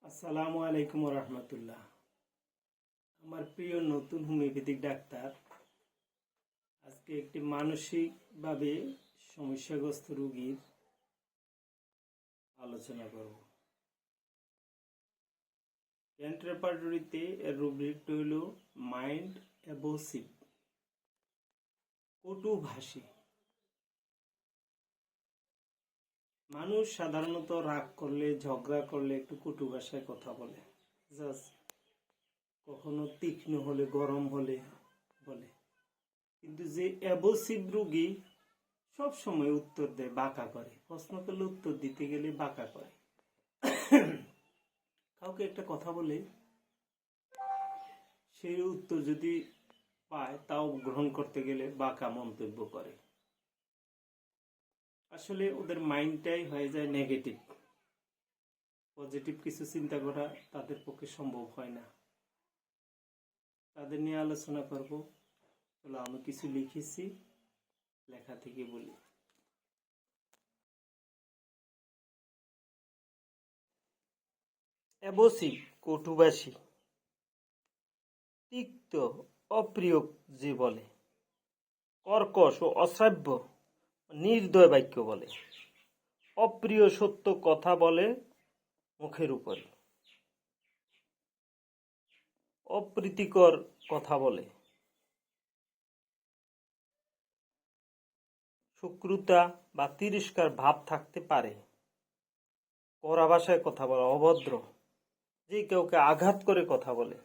আসসালামু আলাইকুম রহমতুল্লাহ। আমার প্রিয় নতুন হোমিওপ্যাথিক ডাক্তার আজকে একটি মানসিকভাবে সমস্যাগ্রস্ত রোগীর আলোচনা করব। ক্যান্ট রেপার্টরিতে এর রুব্রিকটি হল মাইন্ড অ্যাবোসিভ, কটুভাষী। মানুষ সাধারণত রাগ করলে, ঝগড়া করলে একটু কটু ভাষায় কথা বলে, জাস্ট কখনো তীক্ষ্ণ হলে, গরম হলে বলে। কিন্তু যে অ্যাবোসিভ রোগী সব সময় উত্তর দেয়, বাঁকা করে, প্রশ্ন করলে উত্তর দিতে গেলে বাঁকা করে। কাউকে একটা কথা বলে সেই উত্তর যদি পায় তাও গ্রহণ করতে গেলে বাঁকা মন্তব্য করে। আসলে ওদের মাইন্ডটাই হয়ে যায় নেগেটিভ। পজিটিভ কিছু চিন্তা করা তাদের পক্ষে সম্ভব হয় না। তাদের নিয়ে আলোচনা করব। চলো, আমি কিছু লিখেছি, লেখা থেকে বলি। অ্যাবোসিভ, কটুভাষী, তিক্ত, অপ্রিয় যে বলে, কর্কশ ও অশ্রাব্য নির্দয় বাক্য বলে, অপ্রিয় সত্য কথা বলে মুখের উপরে, অপ্রীতিকর কথা বলে, শত্রুতা বা তিরস্কার ভাব থাকতে পারে, কড়া ভাষায় কথা বলে, অভদ্র, যে কাউকে আঘাত করে কথা বলে,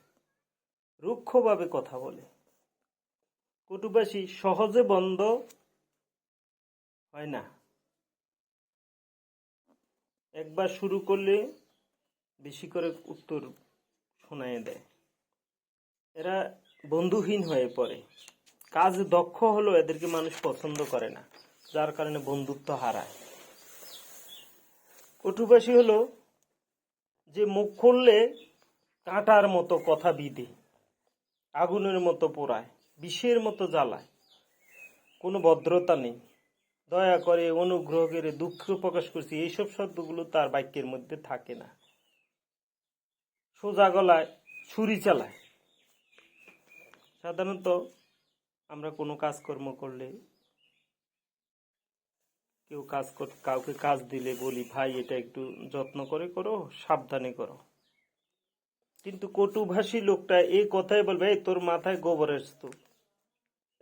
রুক্ষভাবে কথা বলে। কটুভাষী সহজে বন্ধ হয় না, একবার শুরু করলে বেশি করে উত্তর শোনায় দেয়। এরা বন্ধুহীন হয়ে পড়ে। কাজ দক্ষ হলো এদেরকে মানুষ পছন্দ করে না, যার কারণে বন্ধুত্ব হারায়। কটুভাষী হলো যে মুখ খুললে কাঁটার মতো কথা বিধে, আগুনের মতো পোড়ায়, বিষের মতো জ্বালায়, কোনো ভদ্রতা নেই, দয়া করে, অনুগ্রহ করে, দুঃখ প্রকাশ করছি, এইসব শব্দগুলো তার বাক্যের মধ্যে থাকে না। সোজা গলায় ছুরি চালায়। সাধারণত আমরা কোনো কাজকর্ম করলে, কাউকে কাজ দিলে বলি, ভাই এটা একটু যত্ন করে করো, সাবধানে করো। কিন্তু কটুভাষী লোকটা এই কথাই বলবে, এই তোর মাথায় গোবরের স্তূপ,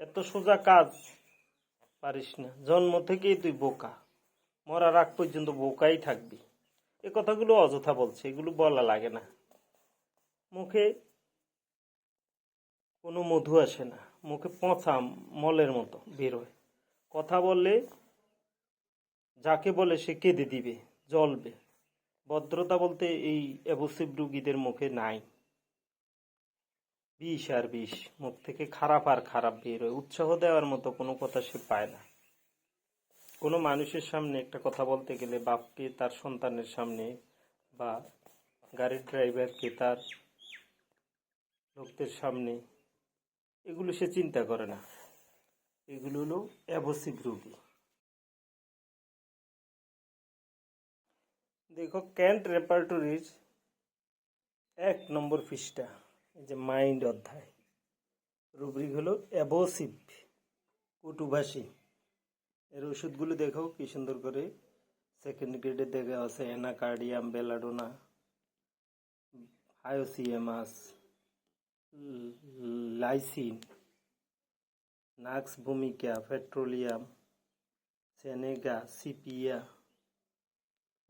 এত সোজা কাজ পারিস না, জন্ম থেকেই তুই বোকা, মরার আগ পর্যন্ত বোকাই থাকবি। এ কথাগুলো অযথা বলছে, এগুলো বলা লাগে না। মুখে কোনো মধু আসে না, মুখে পচা মলের মতো বেরোয়। কথা বললে যাকে বলে সে কেঁদে দিবে, জ্বলবে। ভদ্রতা বলতে এই অ্যাবোসিভ রোগীদের মুখে নাই। বিষ আর বিষ, মুখ থেকে খারাপ আর খারাপ বেরোয়। উৎসাহ দেওয়ার মতো কোনো কথা সে পায় না। কোনো মানুষের সামনে একটা কথা বলতে গেলে, বাপকে তার সন্তানের সামনে, বা গাড়ির ড্রাইভারকে তার লোকদের সামনে, এগুলো সে চিন্তা করে না। এগুলো হলো অ্যাবোসিভ রোগী। দেখো, ক্যান্ট রেপার্টরির 1 নম্বর পৃষ্ঠা, এই যে মাইন্ড অধ্যায়, রুব্রিক হলো অ্যাবোসিভ, কটুভাষী। এর ওষুধগুলো দেখো কি সুন্দর করে সেকেন্ড গ্রেডে দেখা আছে: anacardium, belladonna, hyoscyamus, lyssin, nux vomica, petroleum, senega, sepia,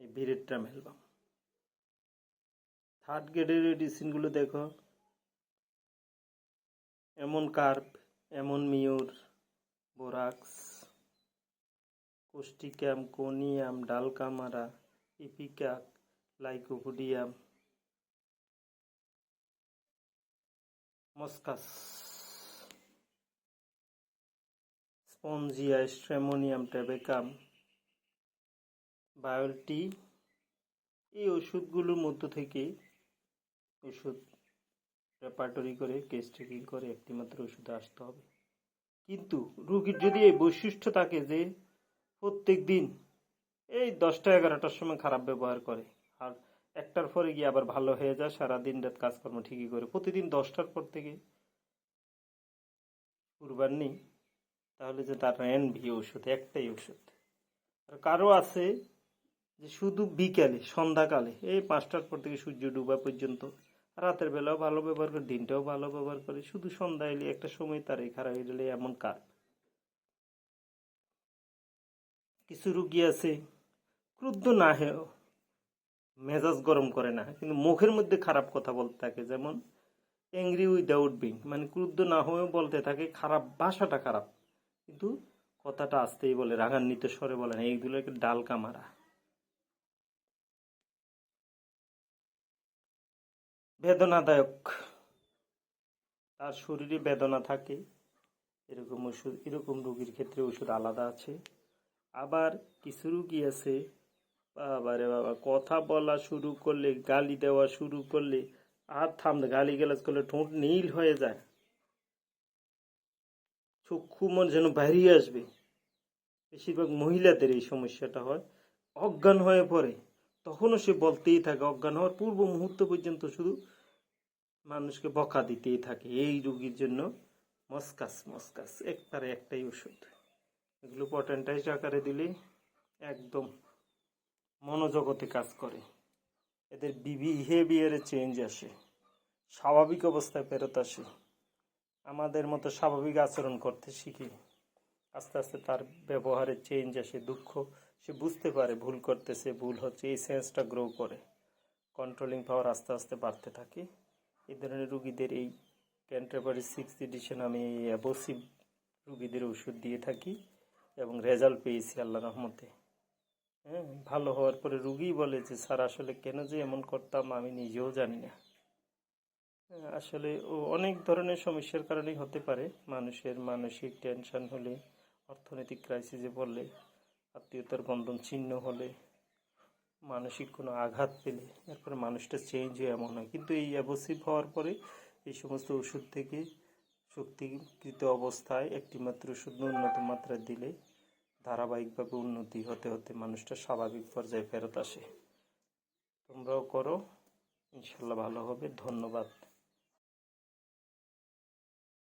veratrum album. Third গ্রেডের মেডিসিনগুলো দেখো: ammon carb, ammon mur, borax, causticum, conium, dulcamara, ipeca, lycopodium, moschus, spongia, stramonium, tabacum, বায়োলটি। এই ওষুধগুলোর মধ্য থেকে ওষুধ রেপার্টরি করে, কেস ট্রেকিং করে একটিমাত্র ওষুধে আসতে হবে। কিন্তু রোগীর যদি এই বৈশিষ্ট্য থাকে যে প্রত্যেক দিন এই 10টা 11টার সময় খারাপ ব্যবহার করে, আর একটার পরে গিয়ে আবার ভালো হয়ে যায়, সারা দিন রাত কাজকর্ম ঠিকই করে। প্রতিদিন 10টার পর থেকে কুরবার নেই, তাহলে যে তার এনভি ওষুধ, একটাই ওষুধ। আর কারো আছে যে শুধু বিকালে সন্ধ্যাকালে এই 5টার পর থেকে সূর্য ডুবা পর্যন্ত, রাতের বেলাও ভালো ব্যবহার করে, দিনটাও ভালো ব্যবহার করে, শুধু সন্ধ্যা এলে একটা সময় তার এই খারাপ হয়ে গেলে এমন কার। কিছু রুগী আছে ক্রুদ্ধ না হয়েও মেজাজ গরম করে না, কিন্তু মুখের মধ্যে খারাপ কথা বলতে থাকে, যেমন অ্যাংরি উইদাউট বিং, মানে ক্রুদ্ধ না হয়েও বলতে থাকে, খারাপ ভাষাটা খারাপ কিন্তু কথাটা আসতেই বলে, রাগান্বিত স্বরে বলে না, এইগুলোকে ডাল কামারা। বেদনাদায়ক, তার শরীরে বেদনা থাকে, এরকম ওষুধ, এরকম রোগীর ক্ষেত্রে ওষুধ আলাদা আছে। আবার কিছু রুগী আছে, বাবারে বাবা, কথা বলা শুরু করলে, গালি দেওয়া শুরু করলে আর থামবে, গালি গালাজ করলে ঠোঁট নীল হয়ে যায়, চক্ষু মন যেন বাইরে আসবে। বেশিরভাগ মহিলাদের এই সমস্যাটা হয়, অজ্ঞান হয়ে পড়ে, তখনও সে বলতেই থাকে, অজ্ঞান হওয়ার পূর্ব মুহূর্ত পর্যন্ত শুধু মানুষকে বকা দিতেই থাকে। এই রোগীর জন্য মস্কাস, মস্কাস একবারে একটাই ওষুধ। এগুলো পটেন্টাইজ আকারে দিলে একদম মনোজগতে কাজ করে, এদের বিহেভিয়ারে চেঞ্জ আসে, স্বাভাবিক অবস্থায় ফেরত আসে, আমাদের মতো স্বাভাবিক আচরণ করতে শিখি। আস্তে আস্তে তার ব্যবহারে চেঞ্জ আসে, দুঃখ সে বুঝতে পারে ভুল করতেছে, ভুল হচ্ছে, এই সেন্সটা গ্রো করে, কন্ট্রোলিং পাওয়ার আস্তে আস্তে বাড়তে থাকে। এই ধরনের রুগীদের এই ক্যান্টারবারি 6th এডিশন আমি এই অ্যাবসিভ রুগীদের ওষুধ দিয়ে থাকি এবং রেজাল্ট পেয়েছি আল্লাহ রহমতে। হ্যাঁ, ভালো হওয়ার পরে রুগী বলে যে স্যার আসলে কেন যে এমন করতাম আমি নিজেও জানি না। আসলে ও অনেক ধরনের সমস্যার কারণেই হতে পারে, মানুষের মানসিক টেনশন হলে, অর্থনৈতিক ক্রাইসিসে পড়লে, আত্মীয়তার বন্ধন ছিন্ন হলে, মানসিক কোনো আঘাত পেলে, এরপরে মানুষটা চেঞ্জ হয়ে এমন হয়। কিন্তু এই অ্যাবসিভ হওয়ার পরে এই সমস্ত ওষুধ থেকে শক্তিকৃত অবস্থায় একটি মাত্র ওষুধ উন্নত মাত্রায় দিলে ধারাবাহিকভাবে উন্নতি হতে হতে মানুষটা স্বাভাবিক পর্যায়ে ফেরত আসে। তোমরাও করো, ইনশাল্লাহ ভালো হবে। ধন্যবাদ।